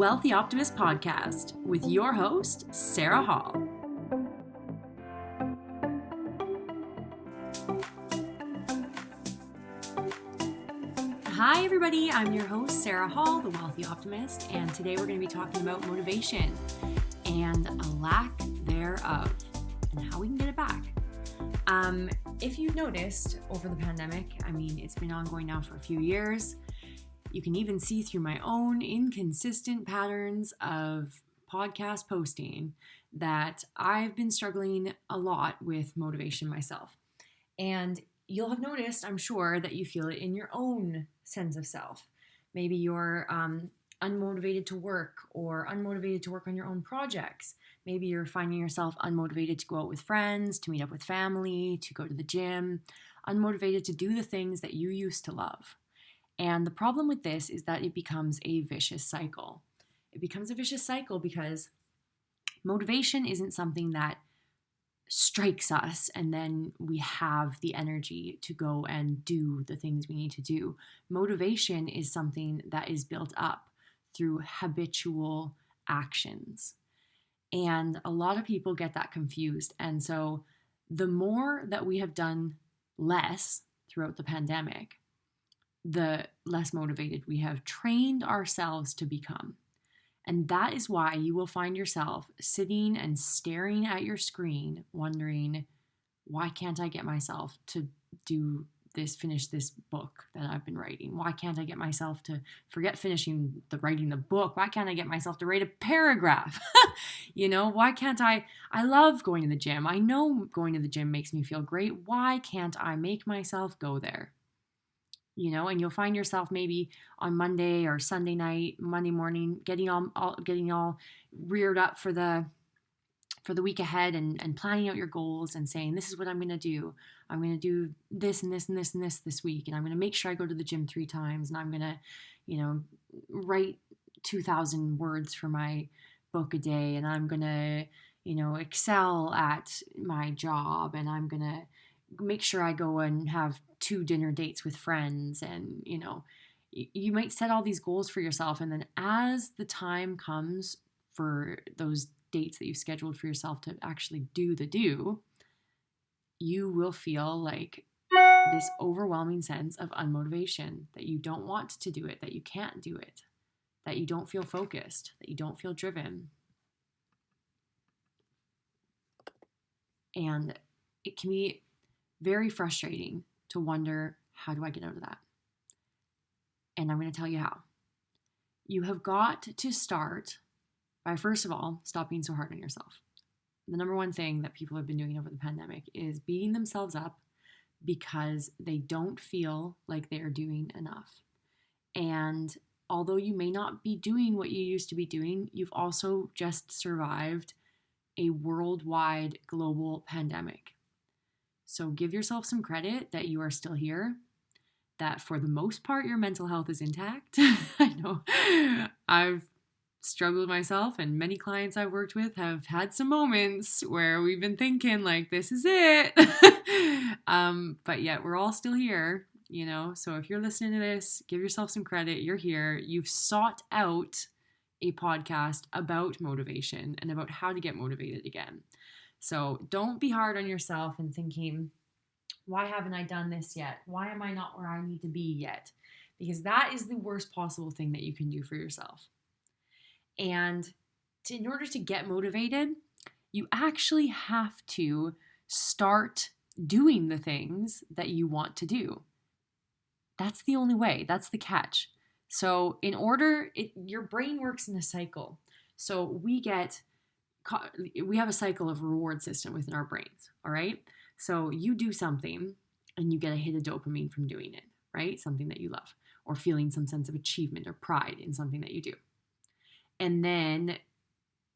Wealthy Optimist Podcast with your host, Sarah Hall. Hi everybody, I'm your host, Sarah Hall, the Wealthy Optimist, and today we're going to be talking about motivation and a lack thereof and how we can get it back. If you've noticed over the pandemic, it's been ongoing now for a few years. You can even see through my own inconsistent patterns of podcast posting that I've been struggling a lot with motivation myself. And you'll have noticed, I'm sure, that you feel it in your own sense of self. Maybe you're unmotivated to work or unmotivated to work on your own projects. Maybe you're finding yourself unmotivated to go out with friends, to meet up with family, to go to the gym, unmotivated to do the things that you used to love. And the problem with this is that it becomes a vicious cycle. It becomes a vicious cycle because motivation isn't something that strikes us and then we have the energy to go and do the things we need to do. Motivation is something that is built up through habitual actions. And a lot of people get that confused. And so the more that we have done less throughout the pandemic, the less motivated we have trained ourselves to become. And that is why you will find yourself sitting and staring at your screen, wondering, why can't I get myself to do this, finish this book that I've been writing? Why can't I get myself to forget writing the book? Why can't I get myself to write a paragraph? Why can't I love going to the gym. I know going to the gym makes me feel great. Why can't I make myself go there? And you'll find yourself maybe on Monday or Sunday night, Monday morning, getting all reared up for the week ahead and planning out your goals and saying, this is what I'm going to do. I'm going to do this and this and this and this week. And I'm going to make sure I go to the gym 3 times. And I'm going to, write 2,000 words for my book a day. And I'm going to, excel at my job. And I'm going to make sure I go and have 2 dinner dates with friends. And, you might set all these goals for yourself. And then as the time comes for those dates that you've scheduled for yourself to actually do, you will feel like this overwhelming sense of unmotivation, that you don't want to do it, that you can't do it, that you don't feel focused, that you don't feel driven. And it can be very frustrating to wonder, how do I get out of that? And I'm going to tell you how. You have got to start by, first of all, stop being so hard on yourself. The number one thing that people have been doing over the pandemic is beating themselves up because they don't feel like they are doing enough. And although you may not be doing what you used to be doing, you've also just survived a worldwide global pandemic. So give yourself some credit that you are still here, that for the most part, your mental health is intact. I know I've struggled myself, and many clients I've worked with have had some moments where we've been thinking like, this is it. But yet we're all still here, So if you're listening to this, give yourself some credit. You're here. You've sought out a podcast about motivation and about how to get motivated again. So don't be hard on yourself and thinking, why haven't I done this yet? Why am I not where I need to be yet? Because that is the worst possible thing that you can do for yourself. And in order to get motivated, you actually have to start doing the things that you want to do. That's the only way. That's the catch. So your brain works in a cycle. So we have a cycle of reward system within our brains, all right? So you do something and you get a hit of dopamine from doing it, right? Something that you love, or feeling some sense of achievement or pride in something that you do. And then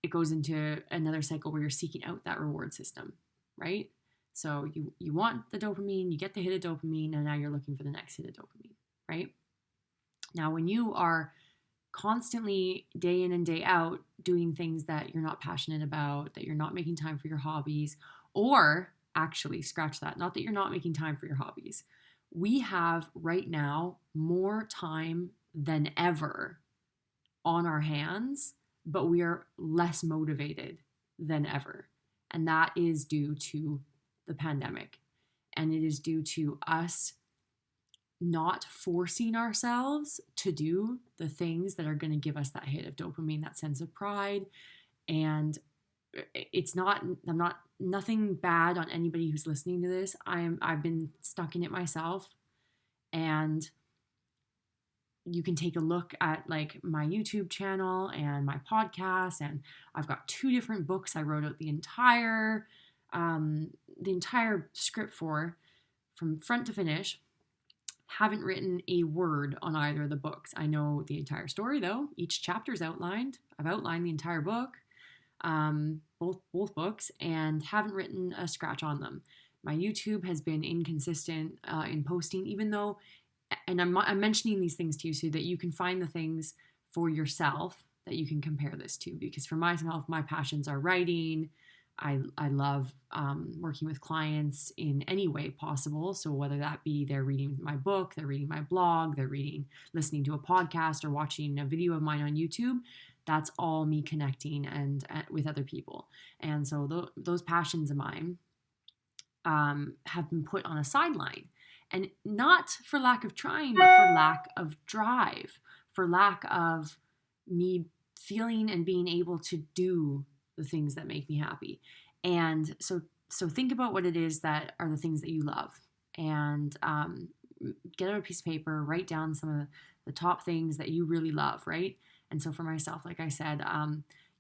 it goes into another cycle where you're seeking out that reward system, right? So you want the dopamine, you get the hit of dopamine, and now you're looking for the next hit of dopamine, right? Now, when you are constantly day in and day out doing things that you're not passionate about, that you're not making time for your hobbies, or actually scratch that, not that you're not making time for your hobbies. We have right now more time than ever on our hands, but we are less motivated than ever. And that is due to the pandemic. And it is due to us not forcing ourselves to do the things that are going to give us that hit of dopamine, that sense of pride. And I'm not, nothing bad on anybody who's listening to this. I've been stuck in it myself. And you can take a look at like my YouTube channel and my podcast, and I've got 2 different books I wrote out the entire script for, from front to finish. Haven't written a word on either of the books. I know the entire story though. Each chapter's outlined. I've outlined the entire book, both books, and haven't written a scratch on them. My YouTube has been inconsistent in posting, even though, and I'm mentioning these things to you so that you can find the things for yourself that you can compare this to. Because for myself, my passions are writing. I love working with clients in any way possible. So whether that be they're reading my book, they're reading my blog, they're listening to a podcast, or watching a video of mine on YouTube, that's all me connecting and with other people. And so those passions of mine have been put on a sideline. And not for lack of trying, but for lack of drive, for lack of me feeling and being able to do the things that make me happy. And so think about what it is that are the things that you love, and get out a piece of paper, write down some of the top things that you really love, right? And so for myself, like I said,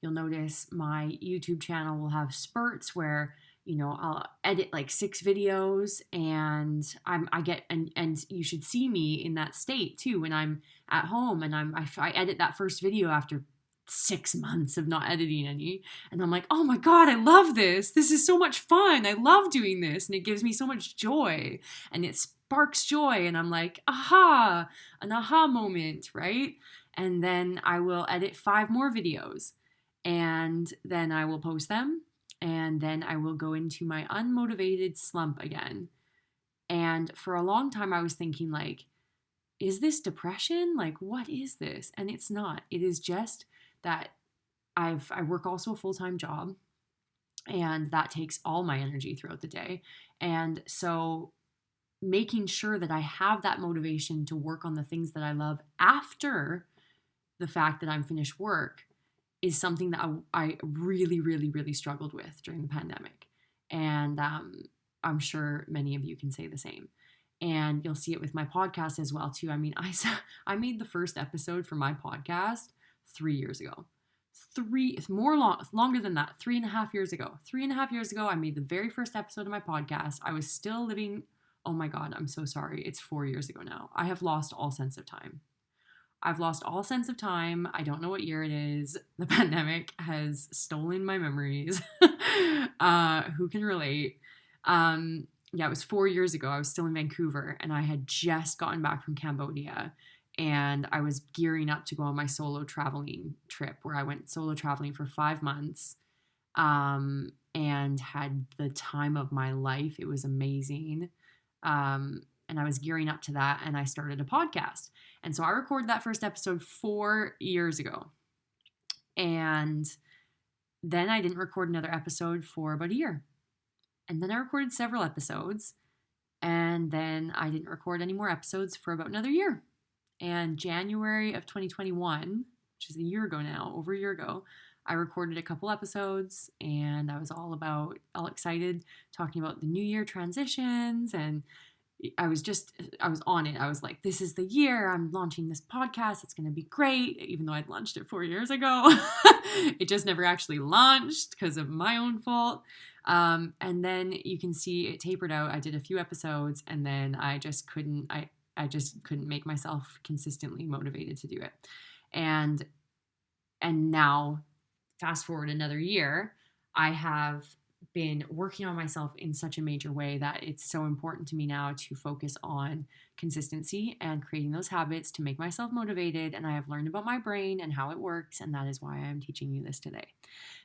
you'll notice my YouTube channel will have spurts where, you know, I'll edit like 6 videos, and and you should see me in that state too when I'm at home and I edit that first video after 6 months of not editing any, and I'm like, oh my God, I love this. This is so much fun. I love doing this, and it gives me so much joy, and it sparks joy, and I'm like, aha, an aha moment, right? And then I will edit 5 more videos, and then I will post them, and then I will go into my unmotivated slump again. And for a long time I was thinking, like, is this depression? Like, what is this? And it's not. It is just that I work also a full-time job, and that takes all my energy throughout the day. And so making sure that I have that motivation to work on the things that I love after the fact that I'm finished work is something that I really, really, really struggled with during the pandemic. And I'm sure many of you can say the same. And you'll see it with my podcast as well too. I mean, I made the first episode for my podcast 3 years ago. Longer than that, 3.5 years ago. 3.5 years ago, I made the very first episode of my podcast. I was still living, oh my God, I'm so sorry. It's 4 years ago now. I have lost all sense of time. I've lost all sense of time. I don't know what year it is. The pandemic has stolen my memories. Who can relate? Yeah, it was 4 years ago. I was still in Vancouver, and I had just gotten back from Cambodia, and I was gearing up to go on my solo traveling trip, where I went solo traveling for 5 months, and had the time of my life. It was amazing. And I was gearing up to that, and I started a podcast. And so I recorded that first episode 4 years ago. And then I didn't record another episode for about a year. And then I recorded several episodes. And then I didn't record any more episodes for about another year. And January of 2021, which is a year ago now, over a year ago, I recorded a couple episodes, and I was all excited, talking about the New Year transitions, and I was on it. I was like, this is the year I'm launching this podcast. It's going to be great. Even though I'd launched it 4 years ago, it just never actually launched because of my own fault. And then you can see it tapered out. I did a few episodes, and then I just couldn't make myself consistently motivated to do it. And now, fast forward another year, I have been working on myself in such a major way that it's so important to me now to focus on consistency and creating those habits to make myself motivated. And I have learned about my brain and how it works, and that is why I'm teaching you this today.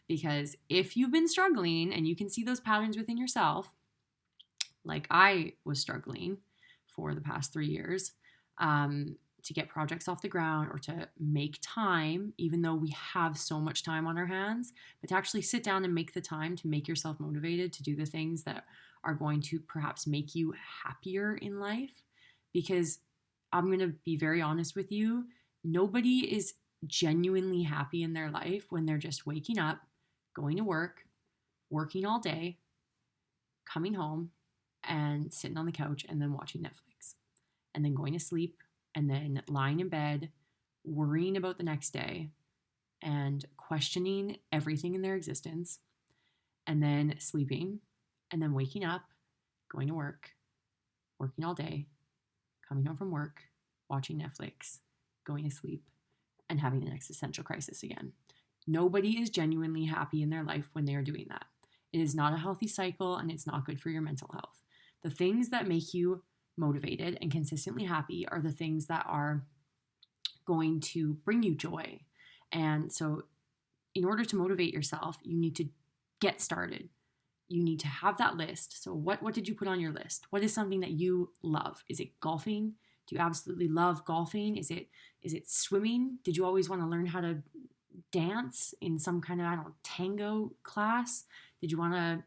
Because if you've been struggling and you can see those patterns within yourself, like I was struggling for the past 3 years, to get projects off the ground or to make time, even though we have so much time on our hands, but to actually sit down and make the time to make yourself motivated to do the things that are going to perhaps make you happier in life. Because I'm going to be very honest with you, nobody is genuinely happy in their life when they're just waking up, going to work, working all day, coming home and sitting on the couch and then watching Netflix and then going to sleep and then lying in bed, worrying about the next day and questioning everything in their existence, and then sleeping and then waking up, going to work, working all day, coming home from work, watching Netflix, going to sleep, and having an existential crisis again. Nobody is genuinely happy in their life when they are doing that. It is not a healthy cycle, and it's not good for your mental health. The things that make you motivated and consistently happy are the things that are going to bring you joy. And so in order to motivate yourself, you need to get started. You need to have that list. So what did you put on your list? What is something that you love? Is it golfing? Do you absolutely love golfing? Is it swimming? Did you always want to learn how to dance in some kind of, tango class? Did you want to,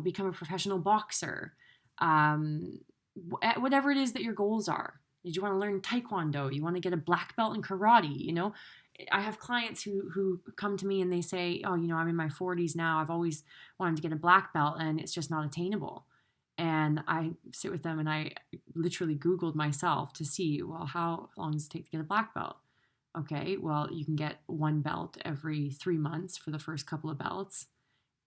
become a professional boxer? Whatever it is that your goals are. Did you want to learn taekwondo? You want to get a black belt in karate? I have clients who come to me and they say, I'm in my 40s now. I've always wanted to get a black belt and it's just not attainable. And I sit with them and I literally Googled myself to see, well, how long does it take to get a black belt? Okay, well, you can get one belt every 3 months for the first couple of belts.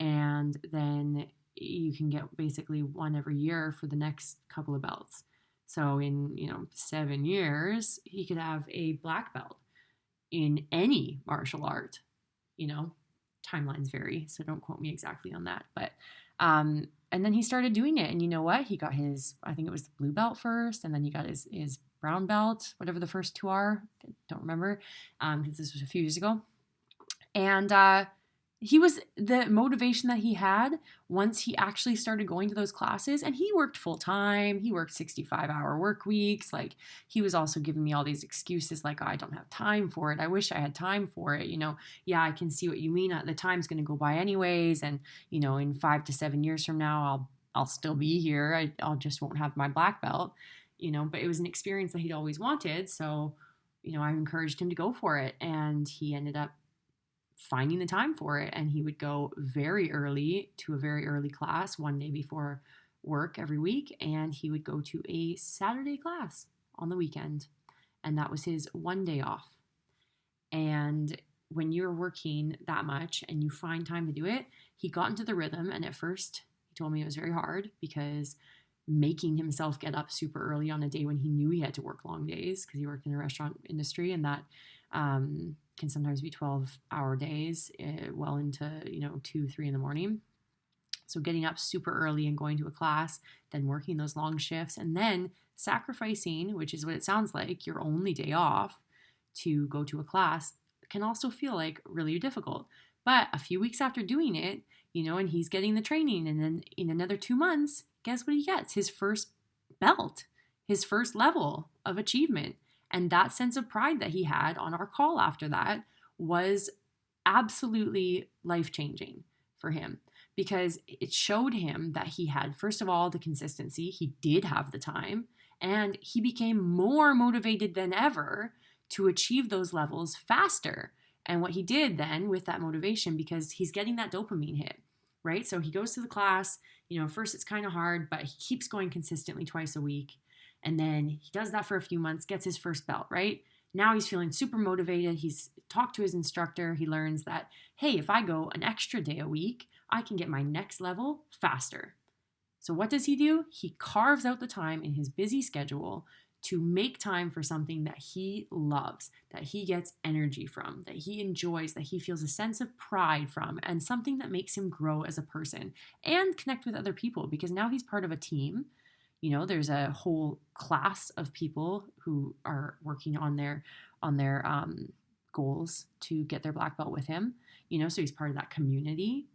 And then you can get basically one every year for the next couple of belts. So in, 7 years, he could have a black belt in any martial art. Timelines vary, so don't quote me exactly on that. But, and then he started doing it. And you know what? He got his, I think it was the blue belt first, and then he got his brown belt, whatever the first two are. I don't remember, because this was a few years ago. And he was the motivation that he had once he actually started going to those classes, and he worked full time. He worked 65-hour work weeks. Like, he was also giving me all these excuses like, oh, I don't have time for it. I wish I had time for it. Yeah, I can see what you mean. The time's going to go by anyways. And, in 5 to 7 years from now, I'll still be here. I'll just won't have my black belt, but it was an experience that he'd always wanted. So, I encouraged him to go for it, and he ended up finding the time for it. And he would go very early to a very early class one day before work every week, and he would go to a Saturday class on the weekend, and that was his one day off. And when you're working that much and you find time to do it, he got into the rhythm. And at first he told me it was very hard, because making himself get up super early on a day when he knew he had to work long days, because he worked in the restaurant industry, and that can sometimes be 12-hour days, well into 2, 3 in the morning. So getting up super early and going to a class, then working those long shifts, and then sacrificing, which is what it sounds like, your only day off to go to a class, can also feel like really difficult. But a few weeks after doing it, and he's getting the training, and then in another 2 months, guess what he gets? His first belt, his first level of achievement. And that sense of pride that he had on our call after that was absolutely life-changing for him, because it showed him that he had, first of all, the consistency. He did have the time, and he became more motivated than ever to achieve those levels faster. And what he did then with that motivation, because he's getting that dopamine hit, right? So he goes to the class, first it's kind of hard, but he keeps going consistently twice a week. And then he does that for a few months, gets his first belt, right? Now he's feeling super motivated. He's talked to his instructor. He learns that, hey, if I go an extra day a week, I can get my next level faster. So what does he do? He carves out the time in his busy schedule to make time for something that he loves, that he gets energy from, that he enjoys, that he feels a sense of pride from, and something that makes him grow as a person and connect with other people, because now he's part of a team. There's a whole class of people who are working on their goals to get their black belt with him, so he's part of that community.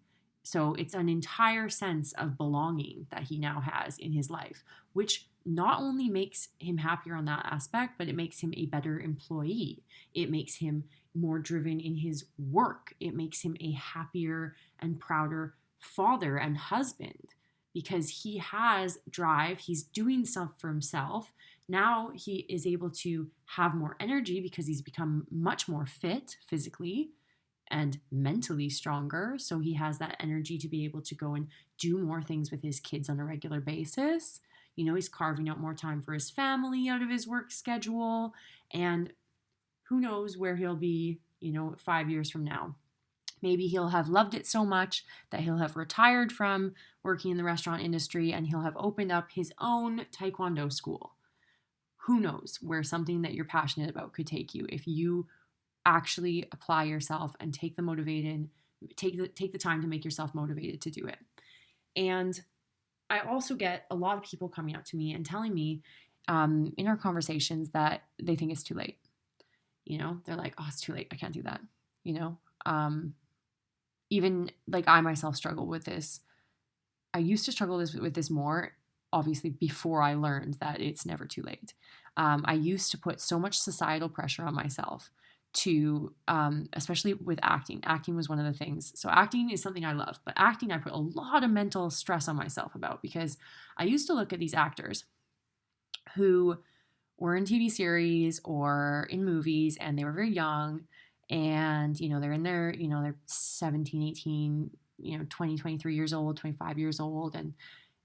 So it's an entire sense of belonging that he now has in his life, which not only makes him happier on that aspect, but it makes him a better employee. It makes him more driven in his work. It makes him a happier and prouder father and husband because he has drive. He's doing stuff for himself. Now he is able to have more energy because he's become much more fit physically and mentally stronger. So he has that energy to be able to go and do more things with his kids on a regular basis. He's carving out more time for his family out of his work schedule. And who knows where he'll be, 5 years from now. Maybe he'll have loved it so much that he'll have retired from working in the restaurant industry and he'll have opened up his own taekwondo school. Who knows where something that you're passionate about could take you if you actually apply yourself and take the time to make yourself motivated to do it. And I also get a lot of people coming up to me and telling me in our conversations that they think it's too late. They're like, oh, it's too late. I can't do that. Even like I myself struggle with this. I used to struggle with this more, obviously, before I learned that it's never too late. I used to put so much societal pressure on myself to, especially with acting. Acting was one of the things. So acting is something I love, but acting I put a lot of mental stress on myself about because I used to look at these actors who were in TV series or in movies and they were very young and, they're in their, they're 17, 18, 20, 23 years old, 25 years old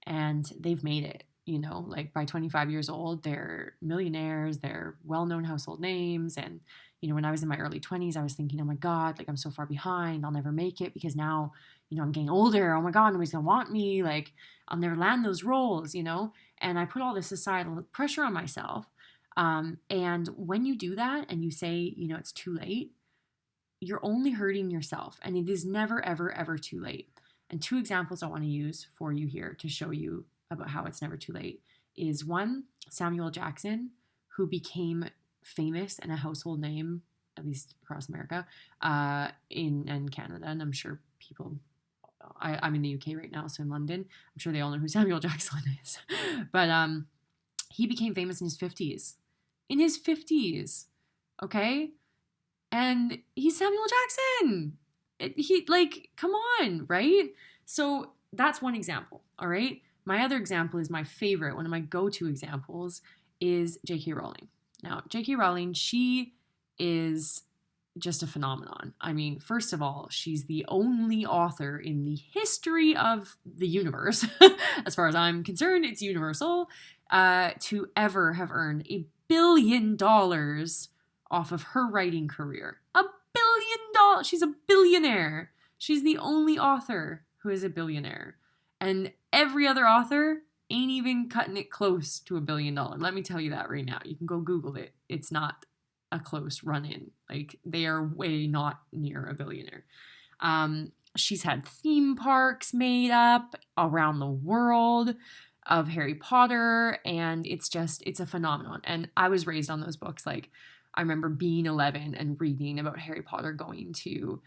and they've made it. Like by 25 years old, they're millionaires, they're well-known household names. And, when I was in my early 20s, I was thinking, oh my God, like I'm so far behind, I'll never make it because now, I'm getting older. Oh my God, nobody's gonna want me. Like I'll never land those roles, and I put all this societal pressure on myself. And when you do that and you say, it's too late, you're only hurting yourself. And it is never, ever, ever too late. And 2 examples I want to use for you here to show you about how it's never too late is one, Samuel Jackson, who became famous and a household name, at least across America, in Canada. And I'm sure people, I'm in the UK right now, so in London, I'm sure they all know who Samuel Jackson is. But he became famous in his 50s. In his 50s, okay? And he's Samuel Jackson. Come on, right? So that's one example, all right? My other example is my favorite. One of my go-to examples is J.K. Rowling. Now, J.K. Rowling, she is just a phenomenon. I mean, first of all, she's the only author in the history of the universe, as far as I'm concerned, it's universal, to ever have earned $1 billion off of her writing career. $1 billion! She's a billionaire. She's the only author who is a billionaire. And every other author ain't even cutting it close to $1 billion. Let me tell you that right now. You can go Google it. It's not a close run-in. Like, they are way not near a billionaire. She's had theme parks made up around the world of Harry Potter, and it's a phenomenon. And I was raised on those books. Like, I remember being 11 and reading about Harry Potter going to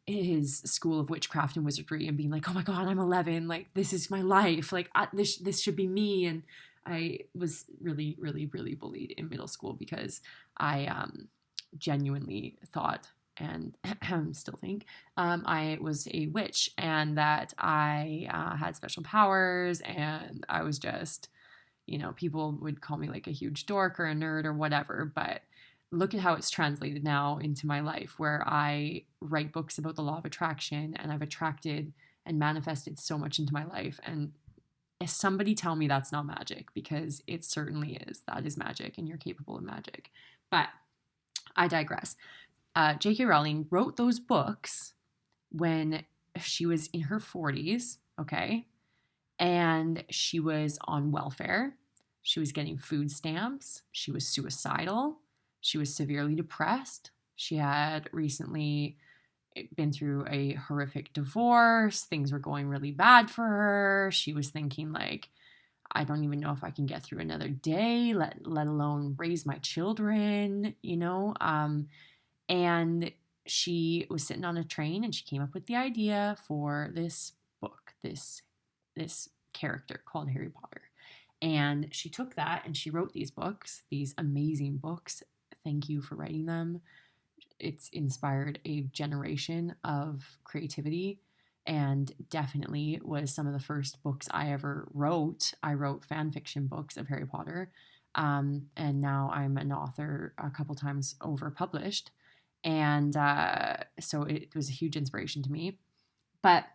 his school of witchcraft and wizardry and being like, oh my God, I'm 11. Like, this is my life. Like, this should be me. And I was really, really, really bullied in middle school because I genuinely thought and still think I was a witch and that I had special powers, and I was just, people would call me like a huge dork or a nerd or whatever, but look at how it's translated now into my life, where I write books about the law of attraction and I've attracted and manifested so much into my life. And if somebody tell me that's not magic, because it certainly is. That is magic, and you're capable of magic. But I digress. J.K. Rowling wrote those books when she was in her 40s, okay? And she was on welfare. She was getting food stamps. She was suicidal. She was severely depressed. She had recently been through a horrific divorce. Things were going really bad for her. She was thinking like, I don't even know if I can get through another day, let alone raise my children, and she was sitting on a train and she came up with the idea for this book, this character called Harry Potter. And she took that and she wrote these books, these amazing books. Thank you for writing them. It's inspired a generation of creativity and definitely was some of the first books I ever wrote. I wrote fan fiction books of Harry Potter. And now I'm an author a couple times over published. And so it was a huge inspiration to me. But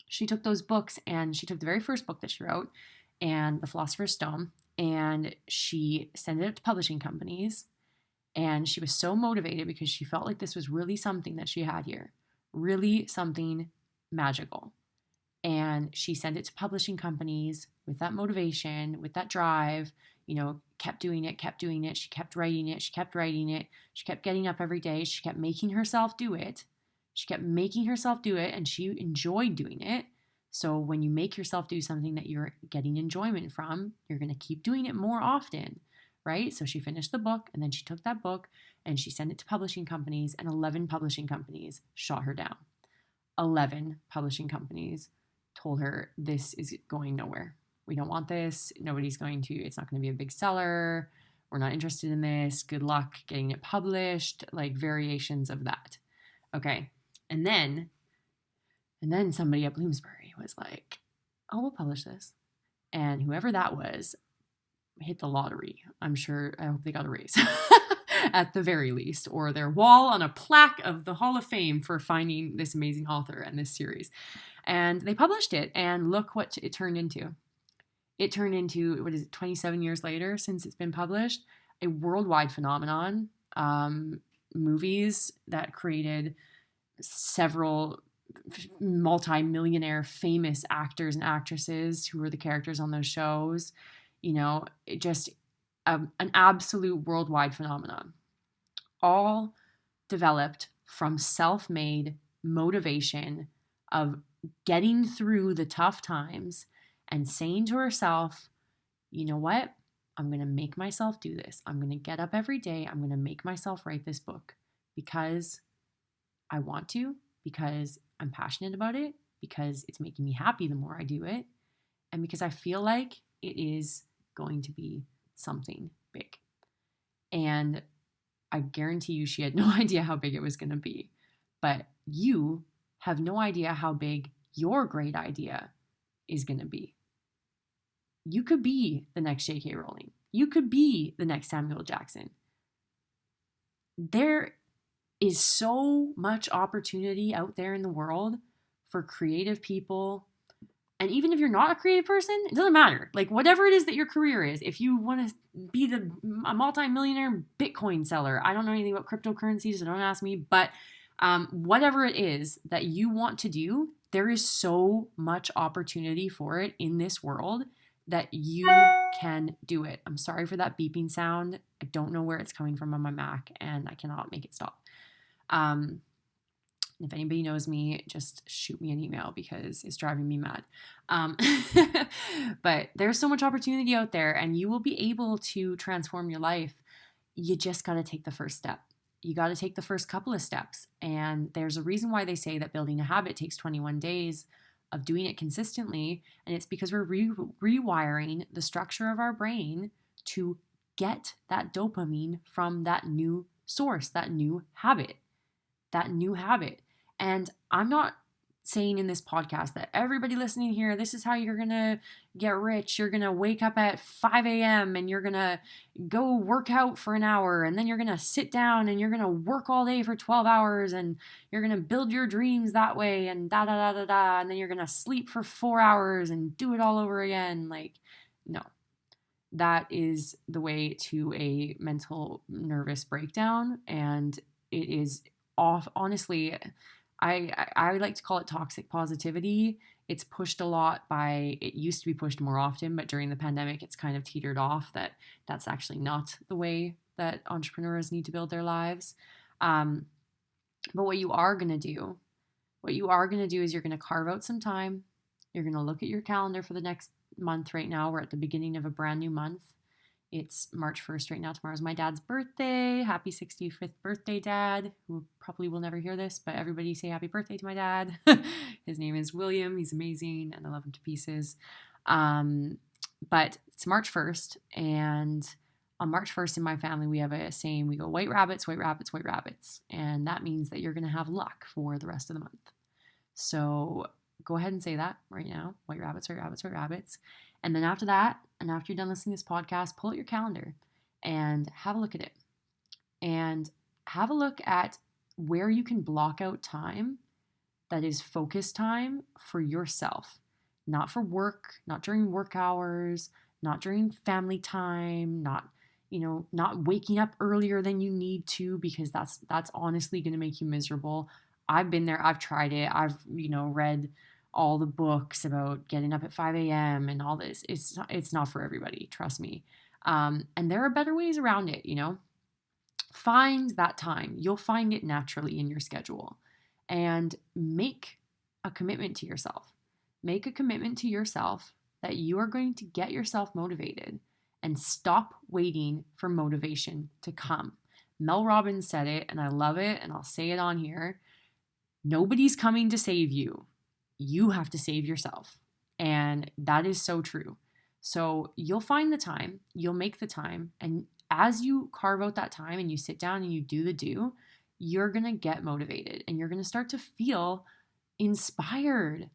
she took those books and she took the very first book that she wrote and the Philosopher's Stone, and she sent it up to publishing companies. And she was so motivated because she felt like this was really something that she had here, really something magical. And she sent it to publishing companies with that motivation, with that drive, kept doing it. She kept writing it. She kept writing it. She kept getting up every day. She kept making herself do it. And she enjoyed doing it. So when you make yourself do something that you're getting enjoyment from, you're going to keep doing it more often. Right? So she finished the book and then she took that book and she sent it to publishing companies, and 11 publishing companies shot her down. 11 publishing companies told her, this is going nowhere. We don't want this. It's not going to be a big seller. We're not interested in this. Good luck getting it published, like variations of that. Okay. And then somebody at Bloomsbury was like, oh, we'll publish this. And whoever that was, hit the lottery. I hope they got a raise at the very least, or their wall on a plaque of the Hall of Fame for finding this amazing author and this series. And they published it, and look what it turned into. It turned into, 27 years later since it's been published, a worldwide phenomenon. Movies that created several multi-millionaire famous actors and actresses who were the characters on those shows. Just an absolute worldwide phenomenon, all developed from self-made motivation of getting through the tough times and saying to herself, you know what? I'm going to make myself do this. I'm going to get up every day. I'm going to make myself write this book because I want to, because I'm passionate about it, because it's making me happy the more I do it, and because I feel like it is going to be something big. And I guarantee you she had no idea how big it was going to be. But you have no idea how big your great idea is going to be. You could be the next J.K. Rowling. You could be the next Samuel Jackson. There is so much opportunity out there in the world for creative people. And even if you're not a creative person, it doesn't matter. Like whatever it is that your career is, if you want to be a multi-millionaire Bitcoin seller, I don't know anything about cryptocurrencies, so don't ask me, but whatever it is that you want to do, there is so much opportunity for it in this world that you can do it. I'm sorry for that beeping sound. I don't know where it's coming from on my Mac, and I cannot make it stop. If anybody knows me, just shoot me an email because it's driving me mad. But there's so much opportunity out there, and you will be able to transform your life. You just got to take the first step. You got to take the first couple of steps. And there's a reason why they say that building a habit takes 21 days of doing it consistently. And it's because we're rewiring the structure of our brain to get that dopamine from that new source, that new habit. And I'm not saying in this podcast that everybody listening here, this is how you're going to get rich. You're going to wake up at 5 a.m. and you're going to go work out for an hour, and then you're going to sit down and you're going to work all day for 12 hours and you're going to build your dreams that way and and then you're going to sleep for 4 hours and do it all over again. Like, no. That is the way to a mental nervous breakdown, and it is off. Honestly, I like to call it toxic positivity. It's pushed a lot it used to be pushed more often, but during the pandemic, it's kind of teetered off that's actually not the way that entrepreneurs need to build their lives. But what you are going to do is you're going to carve out some time. You're going to look at your calendar for the next month. Right now, we're at the beginning of a brand new month. It's March 1st right now. Tomorrow's my dad's birthday. Happy 65th birthday, Dad, who probably will never hear this, but everybody say happy birthday to my dad. His name is William. He's amazing, and I love him to pieces. But it's March 1st, and on March 1st in my family, we have a saying, we go, white rabbits, white rabbits, white rabbits. And that means that you're going to have luck for the rest of the month. So go ahead and say that right now, white rabbits, white rabbits, white rabbits. And then after that, and after you're done listening to this podcast, pull out your calendar and have a look at it. And have a look at where you can block out time that is focus time for yourself, not for work, not during work hours, not during family time, not waking up earlier than you need to, because that's honestly going to make you miserable. I've been there. I've tried it. I've, read all the books about getting up at 5 a.m. and all this. It's not for everybody. Trust me. And there are better ways around it, Find that time. You'll find it naturally in your schedule, and make a commitment to yourself. Make a commitment to yourself that you are going to get yourself motivated and stop waiting for motivation to come. Mel Robbins said it, and I love it, and I'll say it on here. Nobody's coming to save you. You have to save yourself. And that is so true. So you'll find the time, you'll make the time, and as you carve out that time and you sit down and you do the do, you're going to get motivated and you're going to start to feel inspired.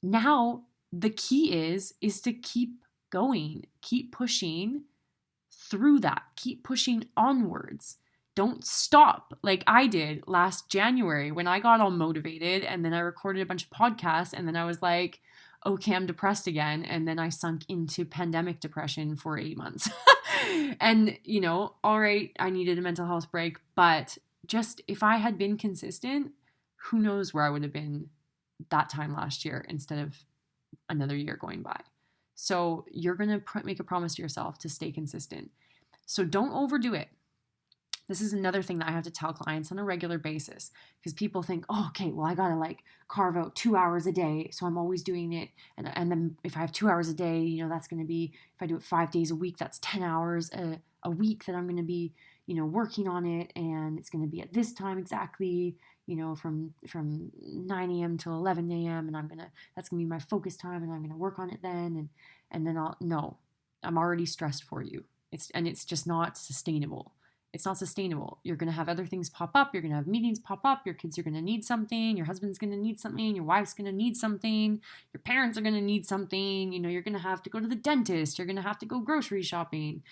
Now, the key is to keep going, keep pushing through that, keep pushing onwards. Don't stop like I did last January when I got all motivated and then I recorded a bunch of podcasts and then I was like, okay, I'm depressed again. And then I sunk into pandemic depression for 8 months. And, all right, I needed a mental health break, but just if I had been consistent, who knows where I would have been that time last year instead of another year going by. So you're going to make a promise to yourself to stay consistent. So don't overdo it. This is another thing that I have to tell clients on a regular basis, because people think, oh, okay, well, I got to carve out 2 hours a day. So I'm always doing it. And then if I have 2 hours a day, that's going to be, if I do it 5 days a week, that's 10 hours a week that I'm going to be, working on it. And it's going to be at this time exactly, from 9 a.m. till 11 a.m. And that's going to be my focus time. And I'm going to work on it then. And then I'm already stressed for you. It's just not sustainable. It's not sustainable. You're going to have other things pop up. You're going to have meetings pop up. Your kids are going to need something. Your husband's going to need something. Your wife's going to need something. Your parents are going to need something. You're going to have to go to the dentist. You're going to have to go grocery shopping.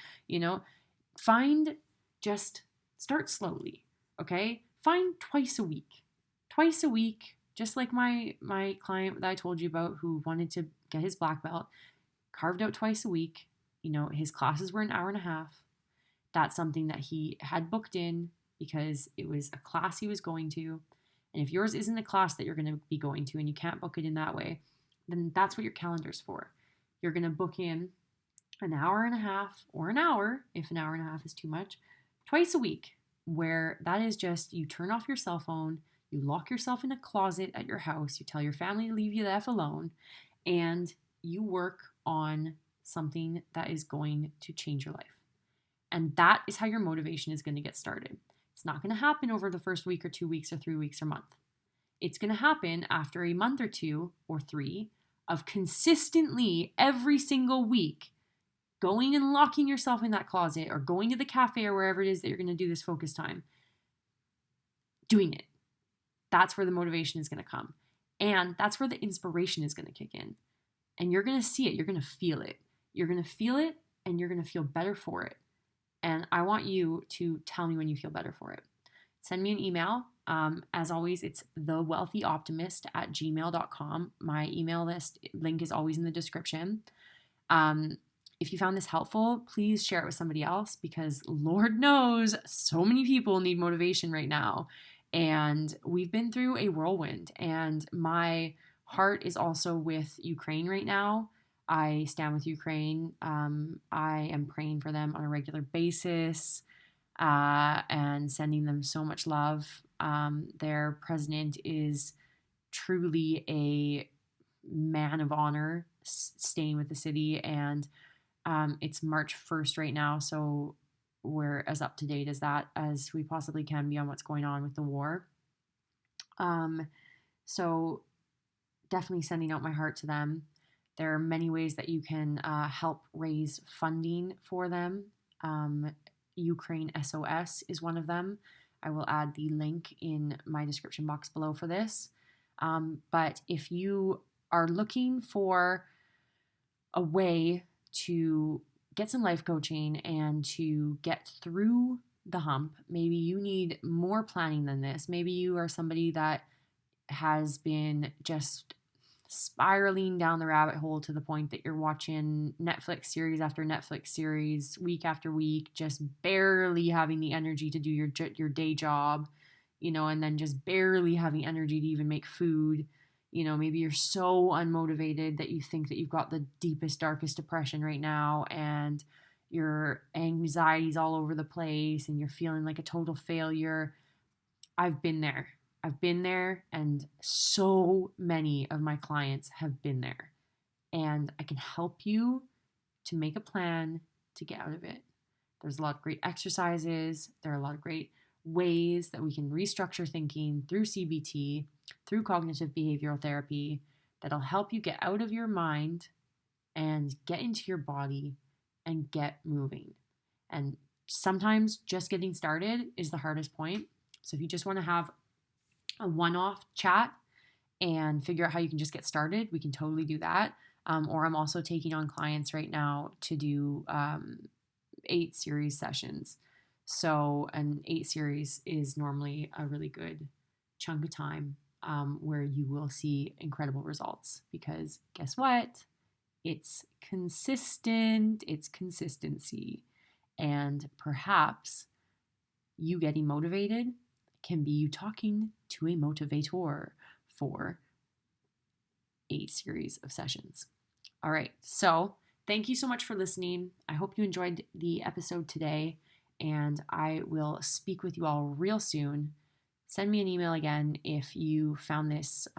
Start slowly. Okay. Find twice a week, just like my client that I told you about who wanted to get his black belt, carved out twice a week. His classes were an hour and a half. That's something that he had booked in because it was a class he was going to. And if yours isn't a class that you're going to be going to and you can't book it in that way, then that's what your calendar's for. You're going to book in an hour and a half or an hour, if an hour and a half is too much, twice a week, where that is just you turn off your cell phone, you lock yourself in a closet at your house, you tell your family to leave you the F alone, and you work on something that is going to change your life. And that is how your motivation is going to get started. It's not going to happen over the first week or 2 weeks or 3 weeks or month. It's going to happen after a month or 2 or 3 of consistently every single week going and locking yourself in that closet or going to the cafe or wherever it is that you're going to do this focus time. Doing it. That's where the motivation is going to come. And that's where the inspiration is going to kick in. And you're going to see it. You're going to feel it. You're going to feel it and you're going to feel better for it. And I want you to tell me when you feel better for it. Send me an email. As always, it's thewealthyoptimist@gmail.com. My email link is always in the description. If you found this helpful, please share it with somebody else, because Lord knows so many people need motivation right now. And we've been through a whirlwind, and my heart is also with Ukraine right now. I stand with Ukraine. I am praying for them on a regular basis and sending them so much love. Their president is truly a man of honor, staying with the city. And it's March 1st right now, so we're as up to date as we possibly can be on what's going on with the war. So definitely sending out my heart to them. There are many ways that you can help raise funding for them. Ukraine SOS is one of them. I will add the link in my description box below for this. But if you are looking for a way to get some life coaching and to get through the hump, maybe you need more planning than this. Maybe you are somebody that has been just spiraling down the rabbit hole to the point that you're watching Netflix series after Netflix series week after week, just barely having the energy to do your day job, and then just barely having energy to even make food. Maybe you're so unmotivated that you think that you've got the deepest, darkest depression right now, and your anxiety's all over the place and you're feeling like a total failure. I've been there, and so many of my clients have been there. And I can help you to make a plan to get out of it. There's a lot of great exercises. There are a lot of great ways that we can restructure thinking through CBT, through cognitive behavioral therapy, that'll help you get out of your mind and get into your body and get moving. And sometimes just getting started is the hardest point. So if you just want to have a one-off chat and figure out how you can just get started, we can totally do that. Or I'm also taking on clients right now to do 8 series sessions. So an 8 series is normally a really good chunk of time where you will see incredible results, because guess what? It's consistent. It's consistency. And perhaps you getting motivated can be you talking to a motivator for 8 series of sessions. All right. So thank you so much for listening. I hope you enjoyed the episode today, and I will speak with you all real soon. Send me an email again if you found this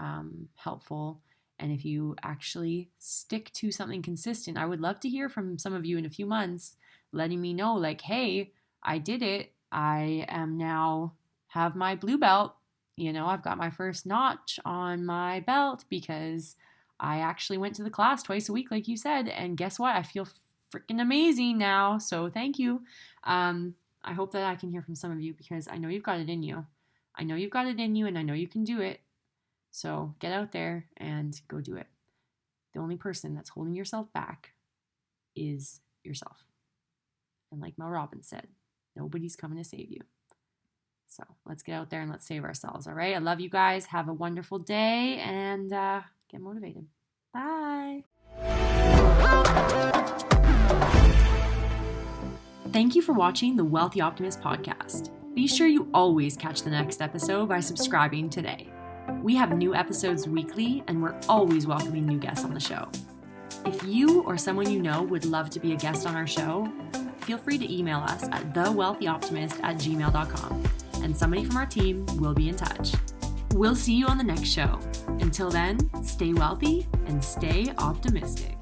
helpful, and if you actually stick to something consistent. I would love to hear from some of you in a few months, letting me know, like, hey, I did it. I am now have my blue belt. I've got my first notch on my belt because I actually went to the class twice a week, like you said. And guess what? I feel freaking amazing now. So thank you. I hope that I can hear from some of you, because I know you've got it in you. And I know you can do it. So get out there and go do it. The only person that's holding yourself back is yourself. And like Mel Robbins said, nobody's coming to save you. So let's get out there and let's save ourselves. All right. I love you guys. Have a wonderful day and get motivated. Bye. Thank you for watching the Wealthy Optimist podcast. Be sure you always catch the next episode by subscribing today. We have new episodes weekly, and we're always welcoming new guests on the show. If you or someone you know would love to be a guest on our show, feel free to email us at thewealthyoptimist@gmail.com, and somebody from our team will be in touch. We'll see you on the next show. Until then, stay wealthy and stay optimistic.